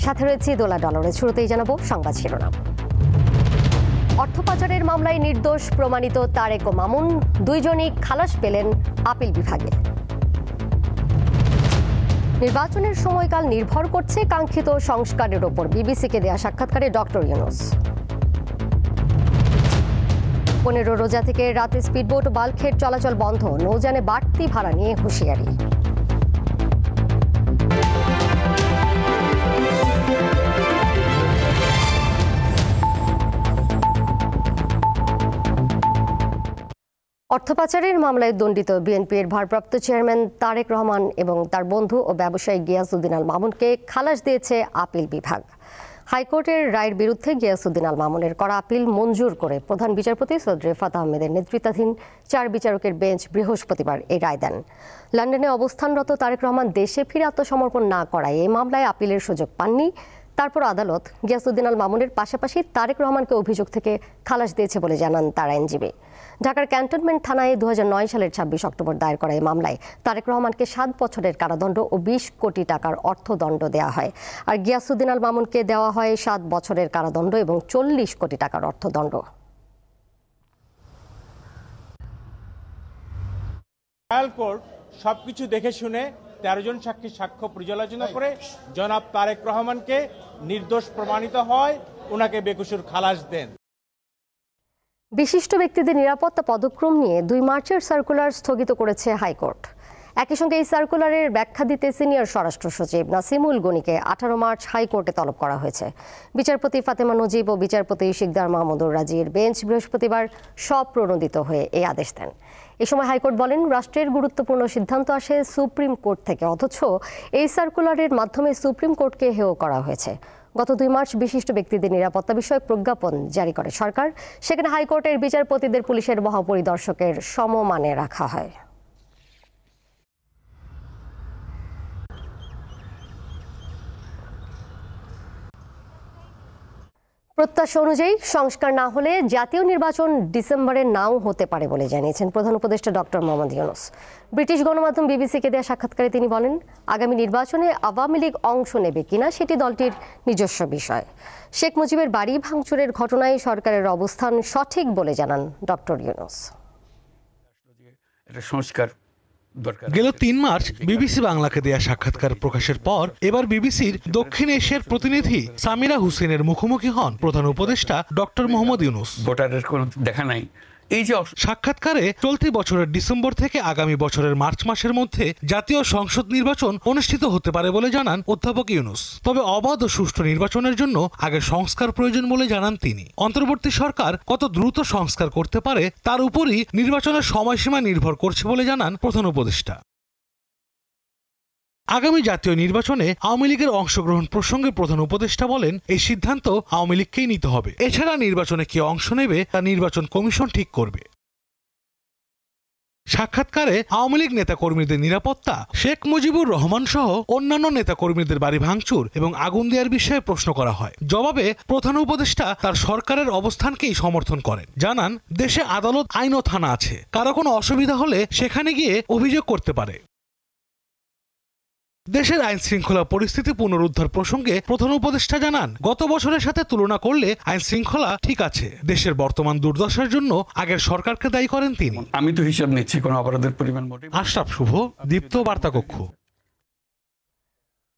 সাথে রয়েছে দোলা ডলারের। শুরুতেই জানাবো সংবাদ শিরোনাম। অর্থ পাচারের মামলায় নির্দোষ প্রমাণিত তারেক ও মামুন দুইজনই খালাস পেলেন আপিল বিভাগে। নির্বাচনের সময়কাল নির্ভর করছে কাঙ্ক্ষিত সংস্কারের ওপর বিবিসিকে দেয়া সাক্ষাৎকারে ডক্টর ইউনূস। 15 রোজা থেকে রাতে স্পিডবোট ও বাল্কহেড চলাচল বন্ধ, নৌযানে বাড়তি ভাড়া নিয়ে হুঁশিয়ারি। অর্থ পাচারের মামলায় দণ্ডিত বিএনপির ভারপ্রাপ্ত চেয়ারম্যান তারেক রহমান এবং তার বন্ধু ও ব্যবসায়ী গিয়াসউদ্দিন আল মামুনকে খালাস দিয়েছে আপিল বিভাগ। হাইকোর্টের রায়ের বিরুদ্ধে গিয়াসউদ্দিন আল মামুনের করা আপিল মঞ্জুর করে প্রধান বিচারপতি সৈয়দ রেফাত আহমেদের নেতৃত্বাধীন 4 বিচারকের বেঞ্চ বৃহস্পতিবার এই রায় দেন। লন্ডনে অবস্থানরত তারেক রহমান দেশে ফিরে আত্মসমর্পণ না করায় এই মামলায় আপিলের সুযোগ পাননি। তারপর আদালত গিয়াসউদ্দিন আল মামুনের পাশাপাশি তারেক রহমানকে অভিযোগ থেকে খালাস দিয়েছে বলে জানান তার আইনজীবী। ঢাকার ক্যান্টনমেন্ট থানায় 2009 সালের 26 অক্টোবর দায়ের করা এই মামলায় তারেক রহমানকে 7 বছরের কারাদণ্ড ও 20 কোটি টাকার অর্থদণ্ড দেওয়া হয়, আর গিয়াসউদ্দিন আল মামুনকে দেওয়া হয় 7 বছরের কারাদণ্ড এবং 40 কোটি টাকার অর্থদণ্ড। ট্রায়াল কোর্ট সবকিছু দেখে শুনে 13 জন সাক্ষী সাক্ষ্য পর্যালোচনা করে জনাব তারেক রহমানকে নির্দোষ প্রমাণিত হয়, ওনাকে বেকসুর খালাস দেন। বিশিষ্ট ব্যক্তিদের নিরাপত্তা পদক্রম নিয়ে 2 মার্চের সার্কুলার স্থগিত করেছে হাইকোর্ট। একই সঙ্গে এই সার্কুলারের ব্যাখ্যা দিতে সিনিয়র স্বরাষ্ট্র সচিব নাসিমুল গনিকে 18 মার্চ হাইকোর্টে তলব করা হয়েছে। বিচারপতি ফাতেমা নজিব ও বিচারপতি শিকদার মাহমুদুর রাজির বেঞ্চ বৃহস্পতিবার স্বপ্রণোদিত হয়ে এই আদেশ দেন। এ সময় হাইকোর্ট বলেন, রাষ্ট্রের গুরুত্বপূর্ণ সিদ্ধান্ত আসে সুপ্রিম কোর্ট থেকে, অথচ এই সার্কুলারের মাধ্যমে সুপ্রিম কোর্টকে হেয় করা হয়েছে। গত 2 মার্চ বিশিষ্ট ব্যক্তিদের নিরাপত্তা বিষয়ক প্রজ্ঞাপন জারি করে সরকার। সেখানে হাইকোর্টের বিচারপতিদের পুলিশের মহাপরিদর্শকের সমমানে রাখা হয়। প্রত্যাশা অনুযায়ী সংস্কার না হলে জাতীয় নির্বাচন ডিসেম্বরে নাও হতে পারে বলে জানিয়েছেন প্রধান উপদেষ্টা ডক্টর মোহাম্মদ ইউনূস। ব্রিটিশ গণমাধ্যম বিবিসিকে দেওয়া সাক্ষাৎকারে তিনি বলেন, আগামী নির্বাচনে আওয়ামী লীগ অংশ নেবে কিনা সেটি দলটির নিজস্ব বিষয়। শেখ মুজিবের বাড়ি ভাঙচুরের ঘটনায় সরকারের অবস্থান সঠিক বলে জানান ডক্টর ইউনূস। সংস্কার গেল 3 মার্চ বিবিসি বাংলাকে দেয়া সাক্ষাৎকার প্রকাশের পর এবার বিবিসির দক্ষিণ এশিয়ার প্রতিনিধি সামিরা হুসেনের মুখোমুখি হন প্রধান উপদেষ্টা ডক্টর মোহাম্মদ ইউনূস। ভোটারের কোনো দেখা নাই। এই যে সাক্ষাৎকারে চলতি বছরের ডিসেম্বর থেকে আগামী বছরের মার্চ মাসের মধ্যে জাতীয় সংসদ নির্বাচন অনুষ্ঠিত হতে পারে বলে জানান অধ্যাপক ইউনূস। তবে অবাধ ও সুষ্ঠু নির্বাচনের জন্য আগে সংস্কার প্রয়োজন বলে জানান তিনি। অন্তর্বর্তী সরকার কত দ্রুত সংস্কার করতে পারে তার উপরই নির্বাচনের সময়সীমা নির্ভর করছে বলে জানান প্রধান উপদেষ্টা। আগামী জাতীয় নির্বাচনে আওয়ামী লীগের অংশগ্রহণ প্রসঙ্গে প্রধান উপদেষ্টা বলেন, এই সিদ্ধান্ত আওয়ামী লীগকেই নিতে হবে। এছাড়া নির্বাচনে কে অংশ নেবে তা নির্বাচন কমিশন ঠিক করবে। সাক্ষাৎকারে আওয়ামী লীগ নেতাকর্মীদের নিরাপত্তা, শেখ মুজিবুর রহমান সহ অন্যান্য নেতাকর্মীদের বাড়ি ভাঙচুর এবং আগুন দেওয়ার বিষয়ে প্রশ্ন করা হয়। জবাবে প্রধান উপদেষ্টা তার সরকারের অবস্থানকেই সমর্থন করেন। জানান, দেশে আদালত, আইন ও থানা আছে, কারো কোনো অসুবিধা হলে সেখানে গিয়ে অভিযোগ করতে পারে। দেশের আইন শৃঙ্খলা পরিস্থিতি পুনরুদ্ধার প্রসঙ্গে প্রধান উপদেষ্টা জানান, গত বছরের সাথে তুলনা করলে আইন শৃঙ্খলা ঠিক আছে। দেশের বর্তমান দুর্দশার জন্য আগের সরকারকে দায়ী করেন তিনি। আমি তো হিসাব নিচ্ছি কোন অপরাধের পরিমাণ মোটেই। আশরাফ শুভ, দীপ্ত বার্তা কক্ষ।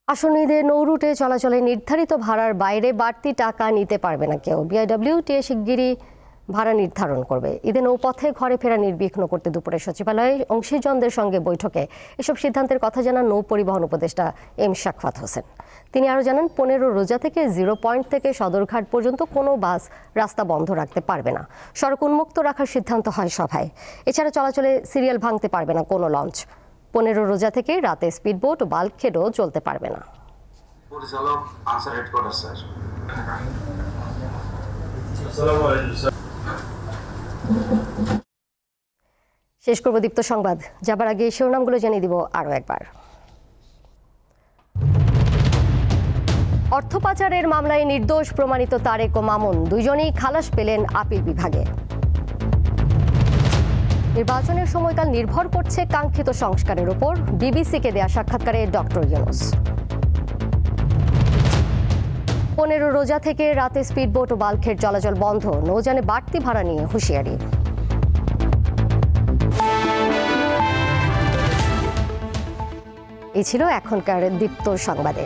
আসন্ন ঈদে নৌরুটে চলাচলে নির্ধারিত ভাড়ার বাইরে বাড়তি টাকা নিতে পারবে না কেউ। বিআইডব্লিউটিএ শিগগিরই ভাড়া নির্ধারণ করবে। ঈদে নৌপথে ঘরে ফেরা নির্বিঘ্ন করতে দুপুরে সচিবালয়ে অংশীজনদের সঙ্গে বৈঠকে এসব সিদ্ধান্তের কথা জানান নৌ পরিবহন উপদেষ্টা এম শাকফাত হোসেন। তিনি আরও জানান, 15 রোজা থেকে 0 পয়েন্ট থেকে সদরঘাট পর্যন্ত কোনো বাস রাস্তা বন্ধ রাখতে পারবে না। সড়ক উন্মুক্ত রাখার সিদ্ধান্ত হয় সভায়। এছাড়া চলাচলে সিরিয়াল ভাঙতে পারবে না কোনো লঞ্চ। 15 রোজা থেকে রাতে স্পিডবোট ও বাল্কহেডও চলতে পারবে না। শেষ করব দীপ্ত সংবাদ। যাবার আগে শিরোনামগুলো জানিয়ে দিব আরও একবার। অর্থ পাচারের মামলায় নির্দোষ প্রমাণিত তারেক ও মামুন দুইজনই খালাস পেলেন আপিল বিভাগে। নির্বাচনের সময়কাল নির্ভর করছে কাঙ্ক্ষিত সংস্কারের উপর বিবিসিকে দেয়া সাক্ষাৎকারে ডক্টর ইউনূস। 15 রোজা থেকে রাতে স্পিডবোট ও বাল্কের চলাচল বন্ধ, নৌযানে বাড়তি ভাড়া নিয়ে হুঁশিয়ারি। এই ছিল এখনকার দীপ্ত সংবাদে।